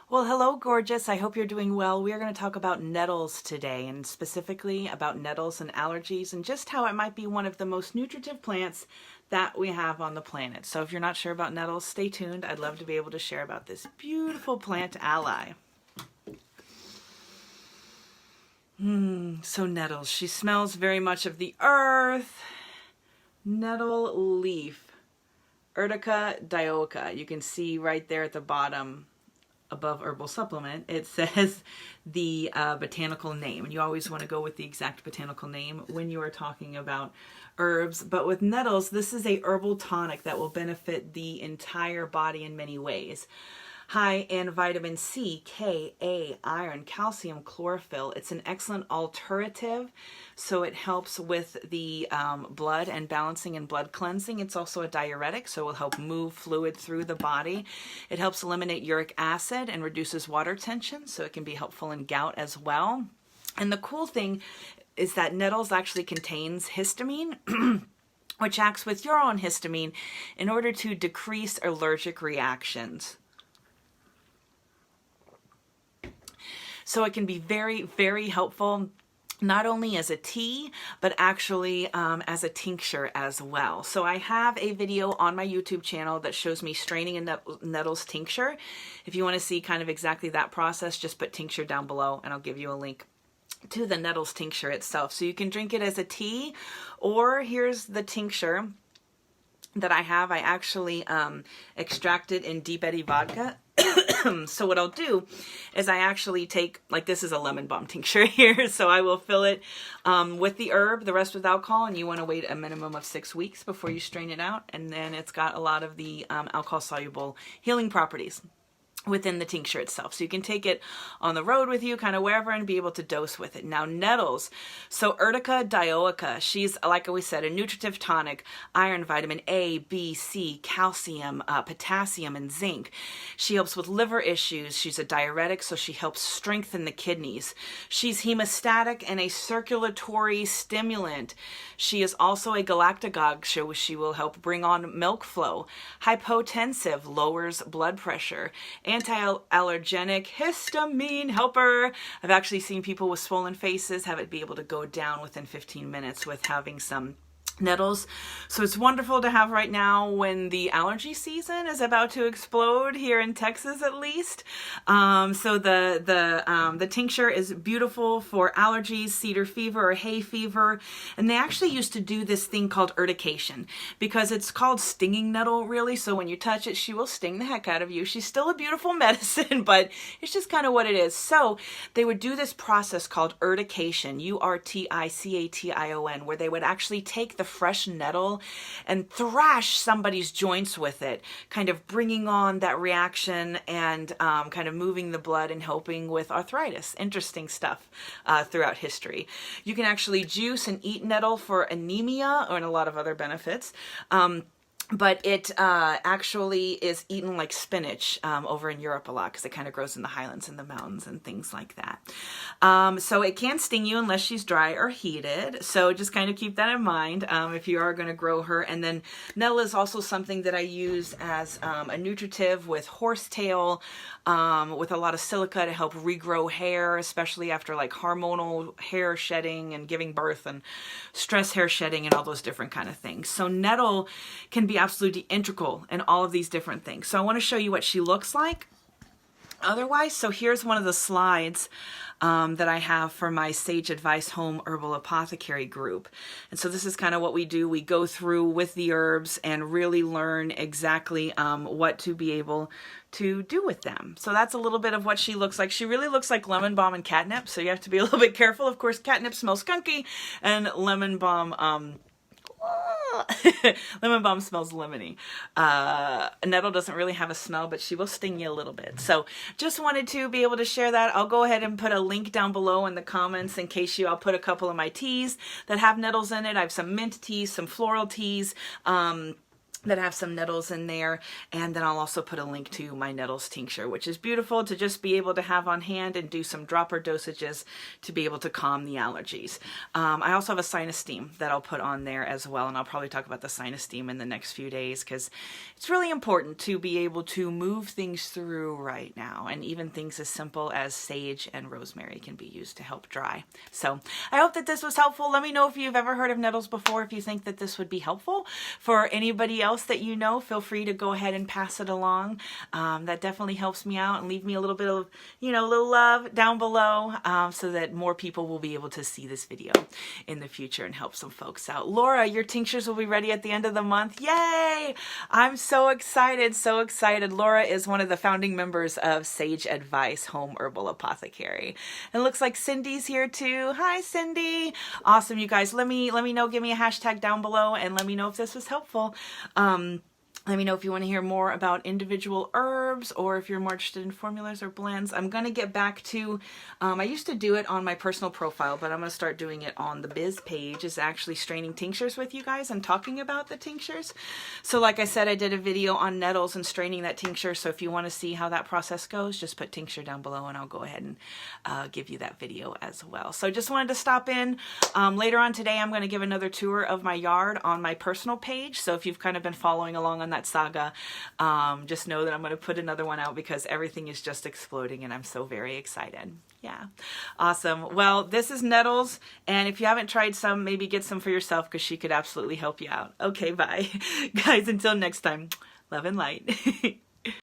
Well, hello, gorgeous. I hope you're doing well. We are going to talk about nettles today, and specifically about nettles and allergies and just how it might be one of the most nutritive plants that we have on the planet. So if you're not sure about nettles, stay tuned. I'd love to be able to share about this beautiful plant ally. So nettles. She smells very much of the earth. Nettle leaf. Urtica dioica. You can see right there at the bottom above herbal supplement, it says the botanical name, and you always want to go with the exact botanical name when you are talking about herbs. But with nettles, this is a herbal tonic that will benefit the entire body in many ways. High in vitamin C, K, A, iron, calcium, chlorophyll. It's an excellent alternative, so it helps with the blood and balancing and blood cleansing. It's also a diuretic, so it will help move fluid through the body. It helps eliminate uric acid and reduces water tension, so it can be helpful in gout as well. And the cool thing is that nettles actually contains histamine, which acts with your own histamine in order to decrease allergic reactions. So it can be very, very helpful, not only as a tea, but actually as a tincture as well. So I have a video on my YouTube channel that shows me straining a nettles tincture. If you want to see kind of exactly that process, just put tincture down below and I'll give you a link to the nettles tincture itself. So you can drink it as a tea, or here's the tincture that I have. I actually extracted in Deep Eddy vodka. So what I'll do is I actually take, like, this is a lemon balm tincture here, so I will fill it with the herb, the rest with alcohol, and you want to wait a minimum of 6 weeks before you strain it out, and then it's got a lot of the alcohol-soluble healing properties within the tincture itself. So you can take it on the road with you, kind of wherever, and be able to dose with it. Now, nettles. So Urtica dioica, she's, like we said, a nutritive tonic, iron, vitamin A, B, C, calcium, potassium, and zinc. She helps with liver issues. She's a diuretic, so she helps strengthen the kidneys. She's hemostatic and a circulatory stimulant. She is also a galactagogue, so she will help bring on milk flow. Hypotensive, lowers blood pressure. Anti-allergenic, histamine helper. I've actually seen people with swollen faces have it be able to go down within 15 minutes with having some nettles. So it's wonderful to have right now when the allergy season is about to explode here in Texas, at least. So the tincture is beautiful for allergies, cedar fever or hay fever. And they actually used to do this thing called urtication, because it's called stinging nettle, really. So when you touch it, she will sting the heck out of you. She's still a beautiful medicine, but it's just kind of what it is. So they would do this process called urtication, U-R-T-I-C-A-T-I-O-N, where they would actually take the fresh nettle and thrash somebody's joints with it, kind of bringing on that reaction and kind of moving the blood and helping with arthritis. Interesting stuff throughout history. You can actually juice and eat nettle for anemia and a lot of other benefits. But it actually is eaten like spinach over in Europe a lot, because it kind of grows in the highlands and the mountains and things like that. So it can sting you unless she's dry or heated. So just kind of keep that in mind if you are going to grow her. And then nettle is also something that I use as a nutritive with horsetail, with a lot of silica to help regrow hair, especially after like hormonal hair shedding and giving birth and stress hair shedding and all those different kind of things. So nettle can be absolutely integral in all of these different things. So I want to show you what she looks like otherwise. So here's one of the slides that I have for my Sage Advice Home Herbal Apothecary group. And so this is kind of what we do. We go through with the herbs and really learn exactly what to be able to do with them. So that's a little bit of what she looks like. She really looks like lemon balm and catnip, so you have to be a little bit careful. Of course, catnip smells skunky, and lemon balm lemon balm smells lemony. Nettle doesn't really have a smell, but she will sting you a little bit. So just wanted to be able to share that. I'll go ahead and put a link down below in the comments in case I'll put a couple of my teas that have nettles in it. I have some mint teas, some floral teas, that have some nettles in there. And then I'll also put a link to my nettles tincture, which is beautiful to just be able to have on hand and do some dropper dosages to be able to calm the allergies. I also have a sinus steam that I'll put on there as well, and I'll probably talk about the sinus steam in the next few days because it's really important to be able to move things through right now, and even things as simple as sage and rosemary can be used to help dry. So I hope that this was helpful. Let me know if you've ever heard of nettles before, if you think that this would be helpful for anybody else that you know. Feel free to go ahead and pass it along. That definitely helps me out, and leave me a little bit of, a little love down below, so that more people will be able to see this video in the future and help some folks out. Laura, your tinctures will be ready at the end of the month. Yay! I'm so excited, so excited. Laura is one of the founding members of Sage Advice Home Herbal Apothecary. And it looks like Cindy's here too. Hi, Cindy. Awesome, you guys. Let me know, give me a hashtag down below, and let me know if this was helpful. Let me know if you want to hear more about individual herbs, or if you're more interested in formulas or blends. I'm going to get back to, I used to do it on my personal profile, but I'm going to start doing it on the biz page, is actually straining tinctures with you guys and talking about the tinctures. So like I said, I did a video on nettles and straining that tincture. So if you want to see how that process goes, just put tincture down below and I'll go ahead and give you that video as well. So just wanted to stop in. Later on today, I'm going to give another tour of my yard on my personal page. So if you've kind of been following along on that saga, just know that I'm going to put another one out because everything is just exploding and I'm so very excited. Yeah, awesome. Well, this is Nettles, and if you haven't tried some, maybe get some for yourself because she could absolutely help you out. Okay, bye. Guys, until next time, love and light.